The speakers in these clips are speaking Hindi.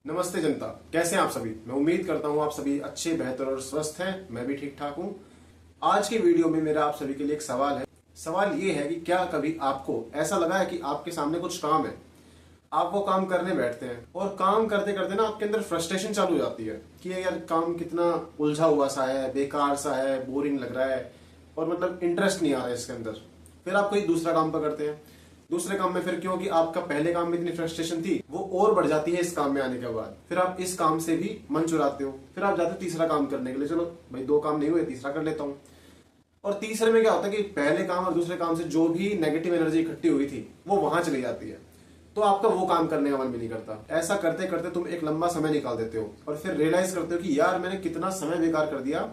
नमस्ते जनता, कैसे हैं आप सभी। मैं उम्मीद करता हूं आप सभी अच्छे, बेहतर और स्वस्थ हैं। मैं भी ठीक ठाक हूं। आज की वीडियो में मेरा आप सभी के लिए एक सवाल है। सवाल ये है कि क्या कभी आपको ऐसा लगा है कि आपके सामने कुछ काम है, आप वो काम करने बैठते हैं और काम करते करते ना आपके अंदर फ्रस्ट्रेशन चालू हो जाती है कि ये यार काम कितना उलझा हुआ सा है, बेकार सा है, बोरिंग लग रहा है और मतलब इंटरेस्ट नहीं आ रहा है इसके अंदर। फिर आप कोई दूसरा काम पकड़ते हैं। दूसरे काम में फिर क्योंकि आपका पहले काम में इतनी फ्रस्ट्रेशन थी वो और बढ़ जाती है इस काम में आने के बाद। फिर आप इस काम से भी मन चुराते हो, फिर आप जाते हो तीसरा काम करने के लिए। चलो भाई, दो काम नहीं हुए, तीसरा कर लेता हूँ। और तीसरे में क्या होता है कि पहले काम और दूसरे काम से जो भी नेगेटिव एनर्जी इकट्ठी हुई थी वो वहां चली जाती है, तो आपका वो काम करने का मन भी नहीं करता। ऐसा करते करते तुम एक लंबा समय निकाल देते हो और फिर रियलाइज करते हो कि यार मैंने कितना समय बेकार कर दिया।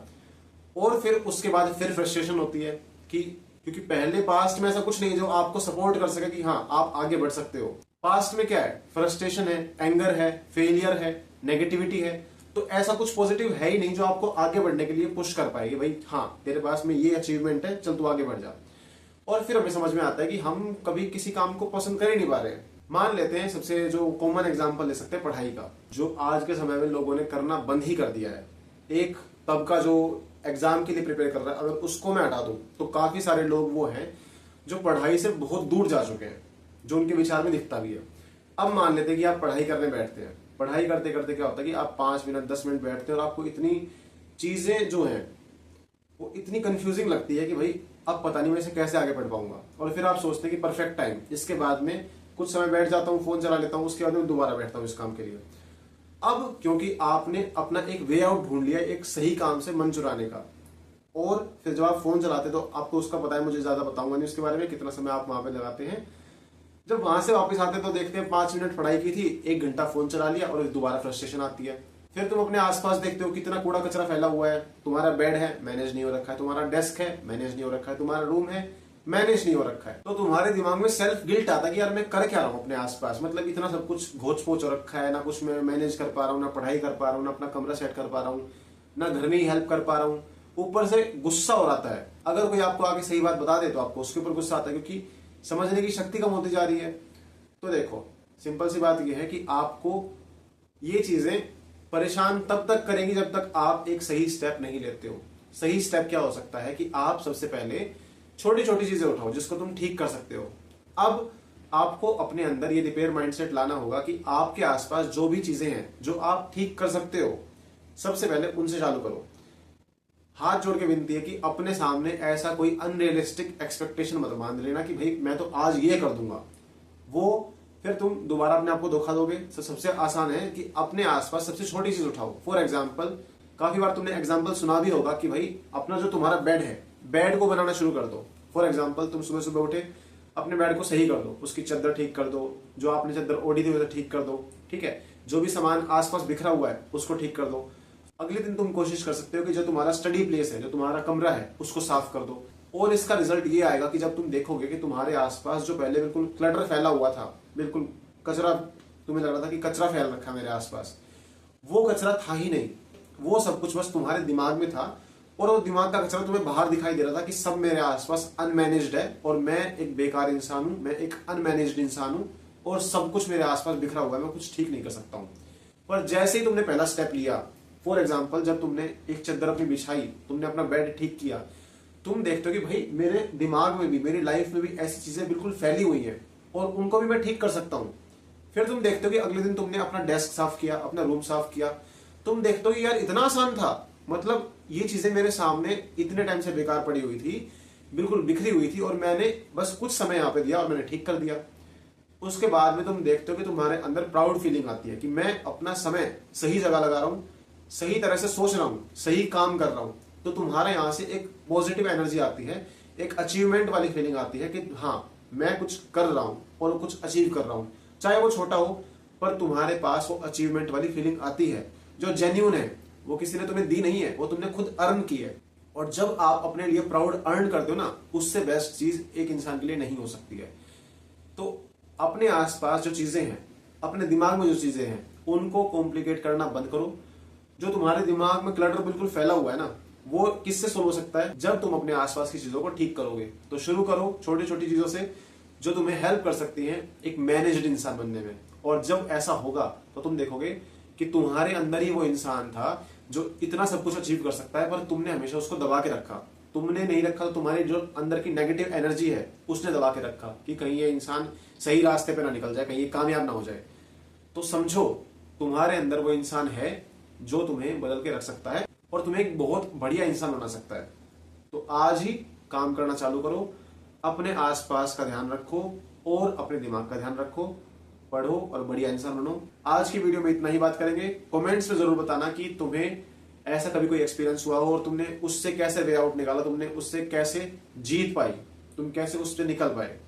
और फिर उसके बाद फिर फ्रस्ट्रेशन होती है कि क्योंकि पहले पास्ट में ऐसा कुछ नहीं है जो आपको सपोर्ट कर सके कि हाँ आप आगे बढ़ सकते हो। पास्ट में क्या है? फ्रस्ट्रेशन है, एंगर है, फेलियर है, नेगेटिविटी है। तो ऐसा कुछ पॉजिटिव है ही नहीं जो आपको आगे बढ़ने के लिए पुश कर पाएगी। भाई हाँ, तेरे पास में ये अचीवमेंट है, चल तू आगे बढ़ जा। और फिर हमें समझ में आता है कि हम कभी किसी काम को पसंद कर ही नहीं पा रहे हैं। मान लेते हैं सबसे जो कॉमन एग्जांपल ले सकते हैं पढ़ाई का, जो आज के समय में लोगों ने करना बंद ही कर दिया है। एक तबका जो एग्जाम के लिए प्रिपेयर कर रहा है, अगर उसको मैं हटा दूं तो काफी सारे लोग वो हैं जो पढ़ाई से बहुत दूर जा चुके हैं, जो उनके विचार में दिखता भी है। अब मान लेते हैं कि आप पढ़ाई करने बैठते हैं। पढ़ाई करते करते क्या होता है कि आप 5 मिनट 10 मिनट बैठते हैं और आपको इतनी चीजें जो हैं वो इतनी कंफ्यूजिंग लगती है कि भाई अब पता नहीं मैं इसे कैसे आगे बढ़ पाऊंगा। और फिर आप सोचते हैं कि परफेक्ट टाइम, इसके बाद में कुछ समय बैठ जाता हूँ, फोन चला लेता हूँ, उसके बाद में दोबारा बैठता हूँ इस काम के लिए। अब क्योंकि आपने अपना एक वे आउट ढूंढ लिया एक सही काम से मन चुराने का, और फिर जब आप फोन चलाते तो आपको उसका पता है, मुझे ज्यादा बताऊंगा नहीं उसके बारे में कितना समय आप वहां पे लगाते हैं। जब वहां से वापस आते तो देखते हैं 5 मिनट पढ़ाई की थी, 1 घंटा फोन चला लिया और दोबारा फ्रस्ट्रेशन आती है। फिर तुम अपने आसपास देखते हो कितना कूड़ा कचरा फैला हुआ है। तुम्हारा बेड है, मैनेज नहीं हो रखा है। तुम्हारा डेस्क है, मैनेज नहीं हो रखा है। तुम्हारा रूम है, मैनेज नहीं हो रखा है। तो तुम्हारे दिमाग में सेल्फ गिल्ट आता है कि यार मैं कर क्या रहा हूँ अपने आसपास, मतलब इतना सब कुछ घोच पोच हो रखा है, ना कुछ मैं मैनेज कर पा रहा हूँ, ना पढ़ाई कर पा रहा हूँ, ना अपना कमरा सेट कर पा रहा हूँ, ना घर में ही हेल्प कर पा रहा हूँ। ऊपर से गुस्सा हो रहा है। अगर कोई आपको आगे सही बात बता दे तो आपको उसके ऊपर गुस्सा आता है क्योंकि समझने की शक्ति कम होती जा रही है। तो देखो, सिंपल सी बात यह है कि आपको ये चीजें परेशान तब तक करेंगी जब तक आप एक सही स्टेप नहीं लेते हो। सही स्टेप क्या हो सकता है कि आप सबसे पहले छोटी छोटी चीजें उठाओ जिसको तुम ठीक कर सकते हो। अब आपको अपने अंदर ये रिपेयर माइंडसेट लाना होगा कि आपके आसपास जो भी चीजें हैं जो आप ठीक कर सकते हो, सबसे पहले उनसे चालू करो। हाथ जोड़ के विनती है कि अपने सामने ऐसा कोई अनरियलिस्टिक एक्सपेक्टेशन मत मान लेना कि भाई मैं तो आज ये कर दूंगा, वो फिर तुम दोबारा अपने आप को धोखा दोगे। तो सबसे आसान है कि अपने आसपास सबसे छोटी चीज उठाओ। फॉर एग्जाम्पल, काफी बार तुमने एग्जाम्पल सुना भी होगा कि भाई अपना जो तुम्हारा बेड है, बेड को बनाना शुरू कर दो। फॉर एग्जाम्पल, तुम सुबह सुबह उठे, अपने बेड को सही कर दो, उसकी चादर ठीक कर दो, जो आपने चादर ओढ़ी थी उसे ठीक कर दो, ठीक है, जो भी सामान आसपास बिखरा हुआ है उसको ठीक कर दो। अगले दिन तुम कोशिश कर सकते हो कि जो तुम्हारा स्टडी प्लेस है, जो तुम्हारा कमरा है, उसको साफ कर दो। और इसका रिजल्ट ये आएगा कि जब तुम देखोगे कि तुम्हारे आसपास जो पहले बिल्कुल क्लटर फैला हुआ था, बिल्कुल कचरा, तुम्हें लग रहा था कि कचरा फैल रखा मेरे आसपास, वो कचरा था ही नहीं। वो सब कुछ बस तुम्हारे दिमाग में था और वो दिमाग का कचरा तुम्हें बाहर दिखाई दे रहा था कि सब मेरे आसपास अनमैनेज्ड है और मैं एक बेकार इंसान हूं, मैं एक अनमैनेज्ड इंसान हूं और सब कुछ मेरे आसपास बिखरा हुआ है, मैं कुछ ठीक नहीं कर सकता हूं। पर जैसे ही तुमने पहला स्टेप लिया, फॉर एग्जाम्पल जब तुमने एक चादर अपनी बिछाई, तुमने अपना बेड ठीक किया, तुम देखते हो कि भाई मेरे दिमाग में भी, मेरी लाइफ में भी ऐसी चीजें बिल्कुल फैली हुई हैं और उनको भी मैं ठीक कर सकता हूं। फिर तुम देखते हो कि अगले दिन तुमने अपना डेस्क साफ किया, अपना रूम साफ किया, तुम देखते हो कि यार इतना आसान था, मतलब ये चीजें मेरे सामने इतने टाइम से बेकार पड़ी हुई थी, बिल्कुल बिखरी हुई थी और मैंने बस कुछ समय यहाँ पे दिया और मैंने ठीक कर दिया। उसके बाद में तुम देखते हो कि तुम्हारे अंदर प्राउड फीलिंग आती है कि मैं अपना समय सही जगह लगा रहा हूँ, सही तरह से सोच रहा हूँ, सही काम कर रहा हूँ। तो तुम्हारा यहाँ से एक पॉजिटिव एनर्जी आती है, एक अचीवमेंट वाली फीलिंग आती है कि हाँ मैं कुछ कर रहा हूँ और कुछ अचीव कर रहा हूँ, चाहे वो छोटा हो पर तुम्हारे पास वो अचीवमेंट वाली फीलिंग आती है जो जेन्युइन है, वो किसी ने तुम्हें दी नहीं है, वो तुमने खुद अर्न की है। और जब आप अपने लिए प्राउड अर्न करते हो ना, उससे बेस्ट चीज एक इंसान के लिए नहीं हो सकती है। तो अपने आसपास जो चीजें हैं, अपने दिमाग में जो चीजें हैं, उनको कॉम्प्लिकेट करना बंद करो। जो तुम्हारे दिमाग में क्लटर बिल्कुल फैला हुआ है ना, वो किससे सोल्व हो सकता है? जब तुम अपने आसपास की चीजों को ठीक करोगे। तो शुरू करो छोटी छोटी चीजों से जो तुम्हें हेल्प कर सकती हैं एक मैनेज्ड इंसान बनने में। और जब ऐसा होगा तो तुम देखोगे कि तुम्हारे अंदर ही वो इंसान था जो इतना सब कुछ अचीव कर सकता है, पर तुमने हमेशा उसको दबा के रखा। तुमने नहीं रखा तो तुम्हारी जो अंदर की नेगेटिव एनर्जी है उसने दबा के रखा कि कहीं ये इंसान सही रास्ते पे ना निकल जाए, कहीं ये कामयाब ना हो जाए। तो समझो तुम्हारे अंदर वो इंसान है जो तुम्हें बदल के रख सकता है और तुम्हें एक बहुत बढ़िया इंसान बना सकता है। तो आज ही काम करना चालू करो, अपने आसपास का ध्यान रखो और अपने दिमाग का ध्यान रखो, पढ़ो और बढ़िया इंसान बनो। आज की वीडियो में इतना ही बात करेंगे। कमेंट्स में जरूर बताना कि तुम्हें ऐसा कभी कोई एक्सपीरियंस हुआ हो और तुमने उससे कैसे वे आउट निकाला, तुमने उससे कैसे जीत पाई, तुम कैसे उससे निकल पाए।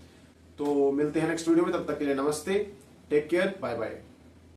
तो मिलते हैं नेक्स्ट वीडियो में, तब तक के लिए नमस्ते, टेक केयर, बाय बाय।